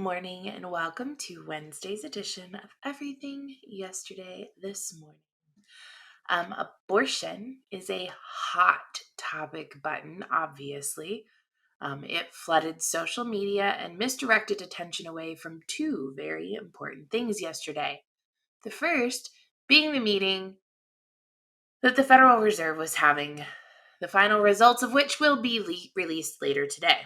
morning, and welcome to Wednesday's edition of Everything Yesterday This Morning. Abortion is a hot topic button, obviously. It flooded social media and misdirected attention away from two very important things yesterday. The first being the meeting that the Federal Reserve was having, the final results of which will be released later today.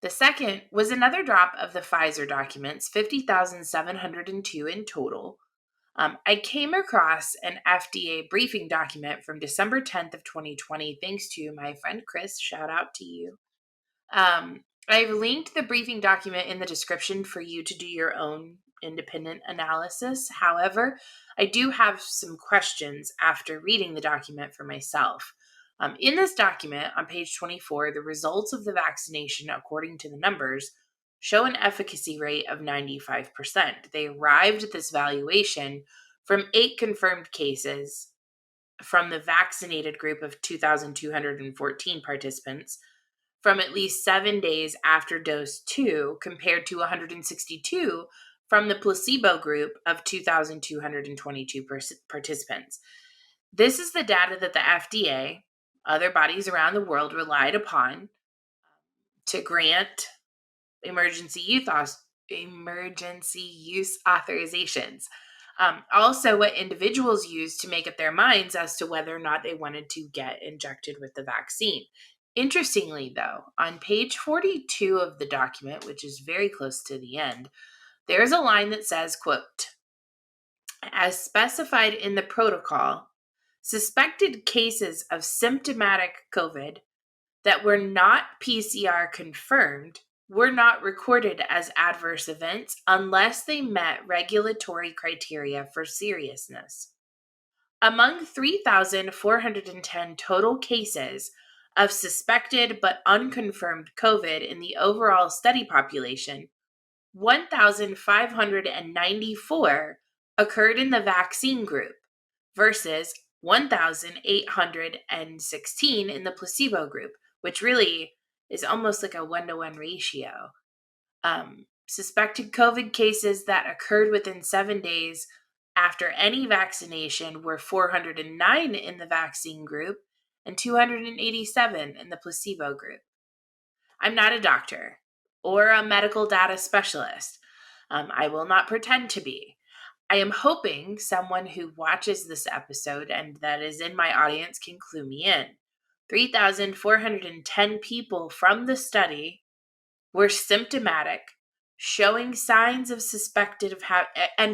The second was another drop of the Pfizer documents, 50,702 in total. I came across an FDA briefing document from December 10th of 2020, thanks to my friend Chris. Shout out to you. I've linked the briefing document in the description for you to do your own independent analysis. However, I do have some questions after reading the document for myself. In this document, on page 24, the results of the vaccination, according to the numbers, show an efficacy rate of 95%. They arrived at this valuation from 8 confirmed cases from the vaccinated group of 2,214 participants from at least 7 days after dose 2, compared to 162 from the placebo group of 2,222 participants. This is the data that the FDA, other bodies around the world, relied upon to grant emergency use authorizations. Also, what individuals used to make up their minds as to whether or not they wanted to get injected with the vaccine. Interestingly, though, on page 42 of the document, which is very close to the end, there's a line that says, quote, "As specified in the protocol, suspected cases of symptomatic COVID that were not PCR confirmed were not recorded as adverse events unless they met regulatory criteria for seriousness. Among 3,410 total cases of suspected but unconfirmed COVID in the overall study population, 1,594 occurred in the vaccine group versus 1,816 in the placebo group, which really is almost like a 1-to-1 ratio. Suspected COVID cases that occurred within 7 days after any vaccination were 409 in the vaccine group and 287 in the placebo group. I'm not a doctor or a medical data specialist. I will not pretend to be. I am hoping someone who watches this episode and that is in my audience can clue me in. 3,410 people from the study were symptomatic, showing signs of suspected of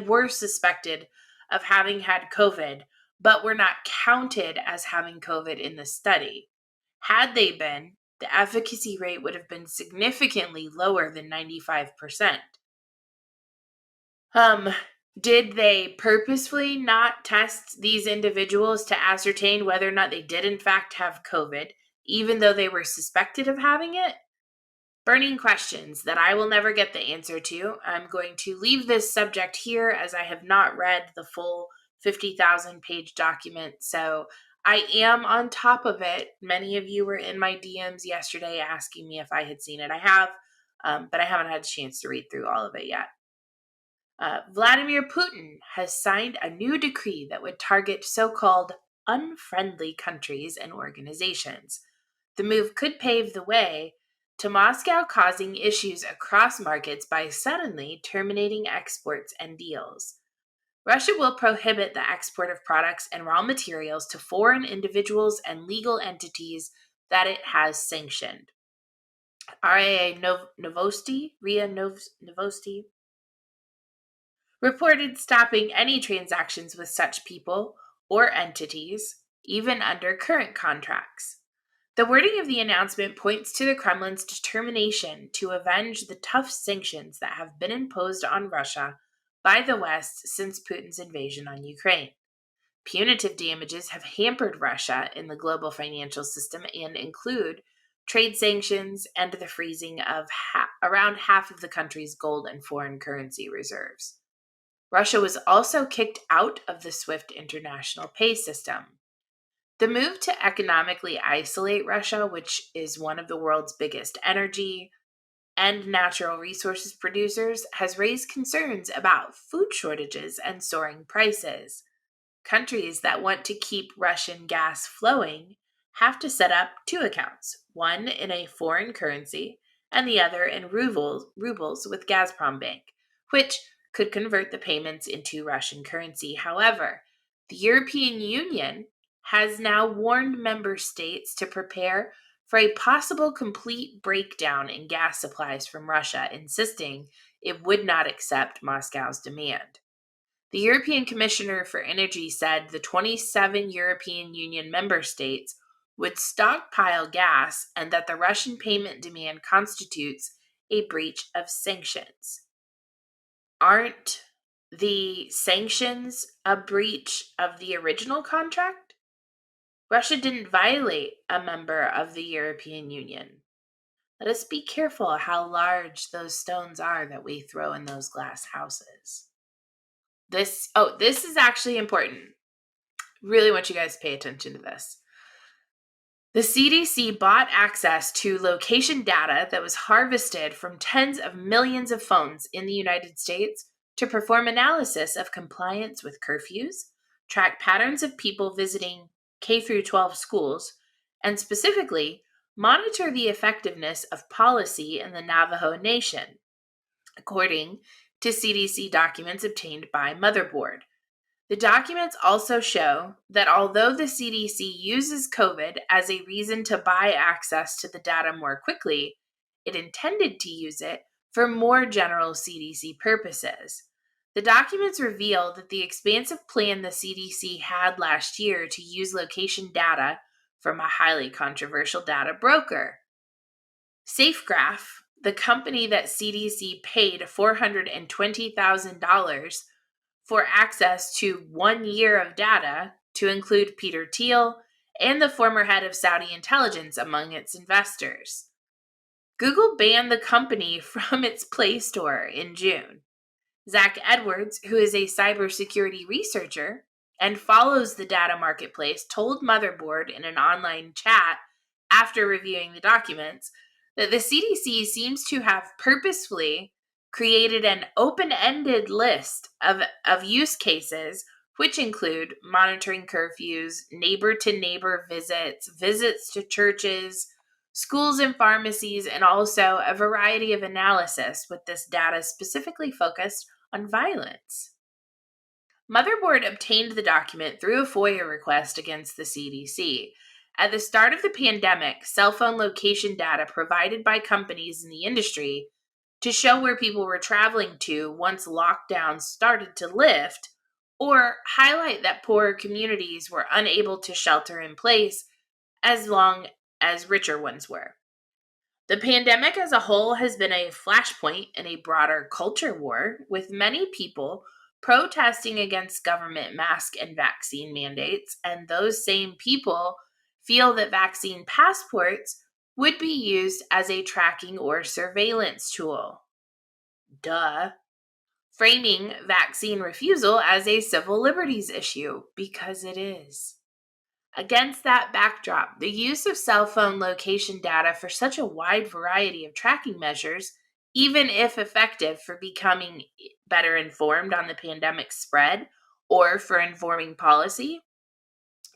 were suspected of having had COVID, but were not counted as having COVID in the study. Had they been, the efficacy rate would have been significantly lower than 95%. Did they purposefully not test these individuals to ascertain whether or not they did in fact have COVID, even though they were suspected of having it? Burning questions that I will never get the answer to. I'm going to leave this subject here as I have not read the full 50,000 page document, so I am on top of it. Many of you were in my DMs yesterday asking me if I had seen it. I have, but I haven't had a chance to read through all of it yet. Vladimir Putin has signed a new decree that would target so-called unfriendly countries and organizations. The move could pave the way to Moscow causing issues across markets by suddenly terminating exports and deals. Russia will prohibit the export of products and raw materials to foreign individuals and legal entities that it has sanctioned. RIA Novosti reported stopping any transactions with such people or entities, even under current contracts. The wording of the announcement points to the Kremlin's determination to avenge the tough sanctions that have been imposed on Russia by the West since Putin's invasion on Ukraine. Punitive damages have hampered Russia in the global financial system and include trade sanctions and the freezing of around half of the country's gold and foreign currency reserves. Russia was also kicked out of the SWIFT international pay system. The move to economically isolate Russia, which is one of the world's biggest energy and natural resources producers has raised concerns about food shortages and soaring prices. Countries that want to keep Russian gas flowing have to set up two accounts, one in a foreign currency and the other in rubles with Gazprom Bank, which could convert the payments into Russian currency. However, the European Union has now warned member states to prepare for a possible complete breakdown in gas supplies from Russia, insisting it would not accept Moscow's demand. The European Commissioner for Energy said the 27 European Union member states would stockpile gas and that the Russian payment demand constitutes a breach of sanctions. Aren't the sanctions a breach of the original contract? Russia didn't violate a member of the European Union. Let us be careful how large those stones are that we throw in those glass houses. This is actually important. Really want you guys to pay attention to this. The CDC bought access to location data that was harvested from tens of millions of phones in the United States to perform analysis of compliance with curfews, track patterns of people visiting K through 12 schools, and specifically monitor the effectiveness of policy in the Navajo Nation, according to CDC documents obtained by Motherboard. The documents also show that although the CDC uses COVID as a reason to buy access to the data more quickly, it intended to use it for more general CDC purposes. The documents reveal that the expansive plan the CDC had last year to use location data from a highly controversial data broker, SafeGraph, the company that CDC paid $420,000 for access to 1 year of data to include Peter Thiel and the former head of Saudi intelligence among its investors. Google banned the company from its Play Store in June. Zach Edwards, who is a cybersecurity researcher and follows the data marketplace, told Motherboard in an online chat after reviewing the documents that the CDC seems to have purposefully created an open-ended list of use cases, which include monitoring curfews, neighbor-to-neighbor visits, visits to churches, schools and pharmacies, and also a variety of analysis with this data specifically focused on violence. Motherboard obtained the document through a FOIA request against the CDC. At the start of the pandemic, cell phone location data provided by companies in the industry to show where people were traveling to once lockdowns started to lift, or highlight that poorer communities were unable to shelter in place as long as richer ones were. The pandemic as a whole has been a flashpoint in a broader culture war, with many people protesting against government mask and vaccine mandates, and those same people feel that vaccine passports would be used as a tracking or surveillance tool. Duh. Framing vaccine refusal as a civil liberties issue, because it is. Against that backdrop, the use of cell phone location data for such a wide variety of tracking measures, even if effective for becoming better informed on the pandemic spread or for informing policy,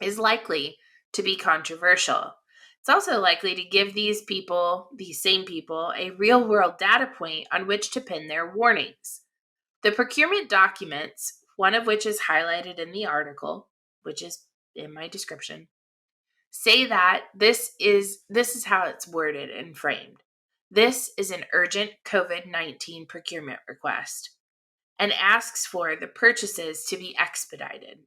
is likely to be controversial. It's also likely to give these same people, a real world data point on which to pin their warnings. The procurement documents, one of which is highlighted in the article, which is in my description, say that this is how it's worded and framed. This is an urgent COVID-19 procurement request and asks for the purchases to be expedited.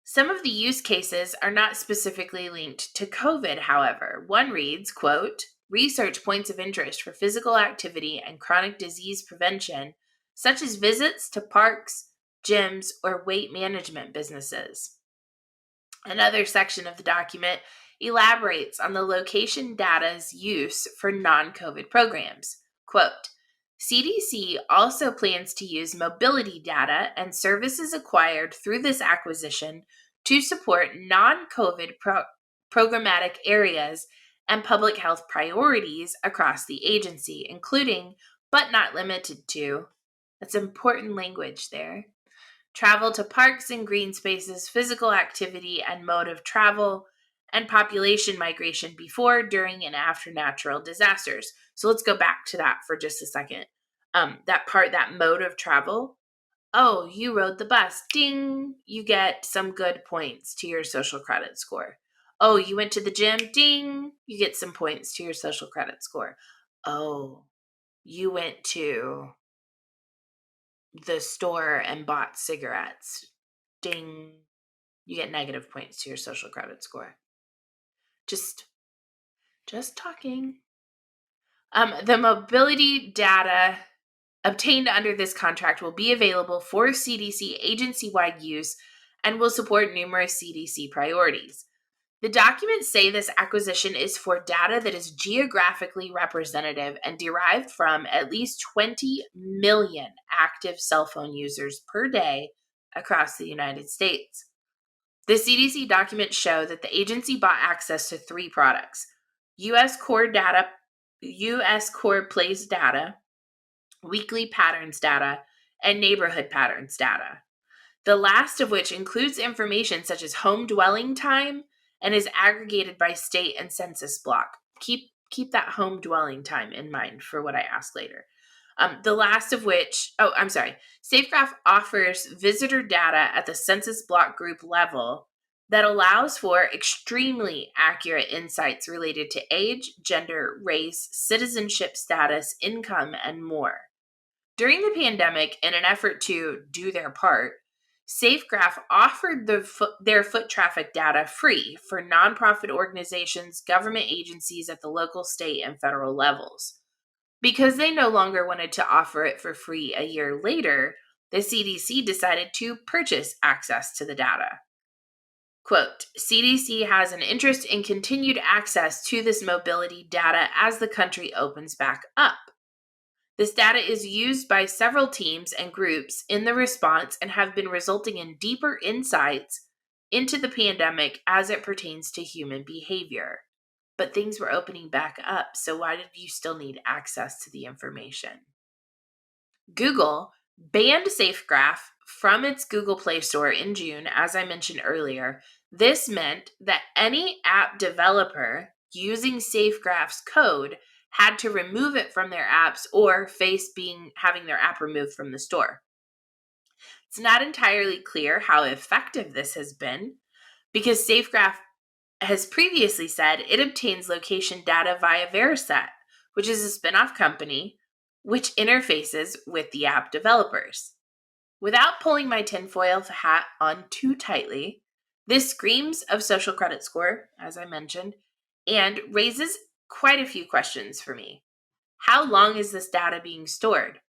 Some of the use cases are not specifically linked to COVID, however. One reads, quote, research points of interest for physical activity and chronic disease prevention, such as visits to parks, gyms, or weight management businesses. Another section of the document elaborates on the location data's use for non-COVID programs. Quote, CDC also plans to use mobility data and services acquired through this acquisition to support non-COVID programmatic areas and public health priorities across the agency, including, but not limited to, that's important language there, travel to parks and green spaces, physical activity and mode of travel, and population migration before, during, and after natural disasters. So let's go back to that for just a second. That part, that mode of travel. Oh, you rode the bus. Ding! You get some good points to your social credit score. Oh, you went to the gym. Ding! You get some points to your social credit score. Oh, you went to the store and bought cigarettes. Ding! You get negative points to your social credit score. Just talking. The mobility data obtained under this contract will be available for CDC agency-wide use and will support numerous CDC priorities. The documents say this acquisition is for data that is geographically representative and derived from at least 20 million active cell phone users per day across the United States. The CDC documents show that the agency bought access to 3 products: US core data, US core place data, weekly patterns data, and neighborhood patterns data. The last of which includes information such as home dwelling time and is aggregated by state and census block. Keep that home dwelling time in mind for what I ask later. The last of which, SafeGraph offers visitor data at the census block group level that allows for extremely accurate insights related to age, gender, race, citizenship status, income, and more. During the pandemic, in an effort to do their part, SafeGraph offered their foot traffic data free for nonprofit organizations, government agencies at the local, state, and federal levels. Because they no longer wanted to offer it for free a year later, the CDC decided to purchase access to the data. Quote, CDC has an interest in continued access to this mobility data as the country opens back up. This data is used by several teams and groups in the response and have been resulting in deeper insights into the pandemic as it pertains to human behavior. But things were opening back up, so why did you still need access to the information? Google banned SafeGraph from its Google Play Store in June, as I mentioned earlier. This meant that any app developer using SafeGraph's code had to remove it from their apps or face having their app removed from the store. It's not entirely clear how effective this has been because SafeGraph has previously said it obtains location data via Veriset, which is a spin-off company which interfaces with the app developers. Without pulling my tinfoil hat on too tightly, this screams of social credit score, as I mentioned, and raises quite a few questions for me. How long is this data being stored?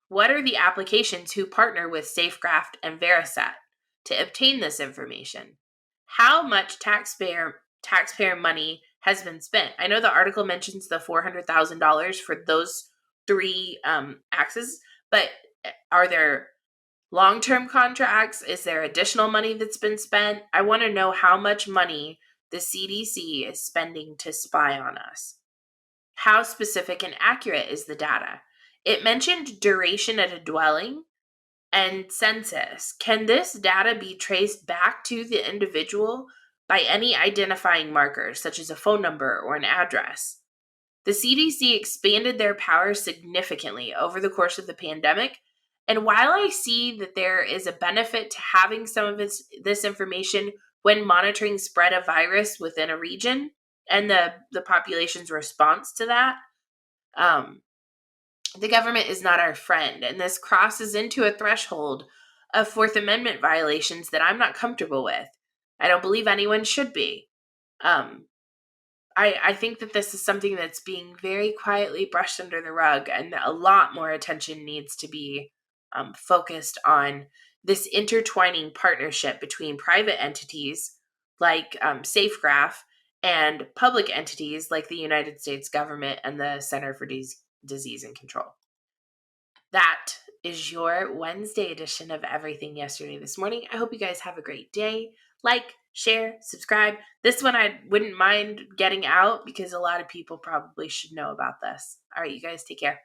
What are the applications who partner with SafeGraph and Veriset to obtain this information? How much taxpayer money has been spent? I know the article mentions the $400,000 for those 3 axes, but are there long-term contracts? Is there additional money that's been spent? I want to know how much money the CDC is spending to spy on us. How specific and accurate is the data? It mentioned duration at a dwelling and census. Can this data be traced back to the individual by any identifying markers, such as a phone number or an address? The CDC expanded their powers significantly over the course of the pandemic, and while I see that there is a benefit to having some of this information when monitoring spread of virus within a region and the population's response to that, the government is not our friend, and this crosses into a threshold of Fourth Amendment violations that I'm not comfortable with. I don't believe anyone should be. I think that this is something that's being very quietly brushed under the rug, and a lot more attention needs to be focused on this intertwining partnership between private entities like SafeGraph and public entities like the United States government and the Center for Disease and Control. That is your Wednesday edition of Everything Yesterday This Morning. I hope you guys have a great day. Like, share, subscribe. This one I wouldn't mind getting out because a lot of people probably should know about this. All right, you guys take care.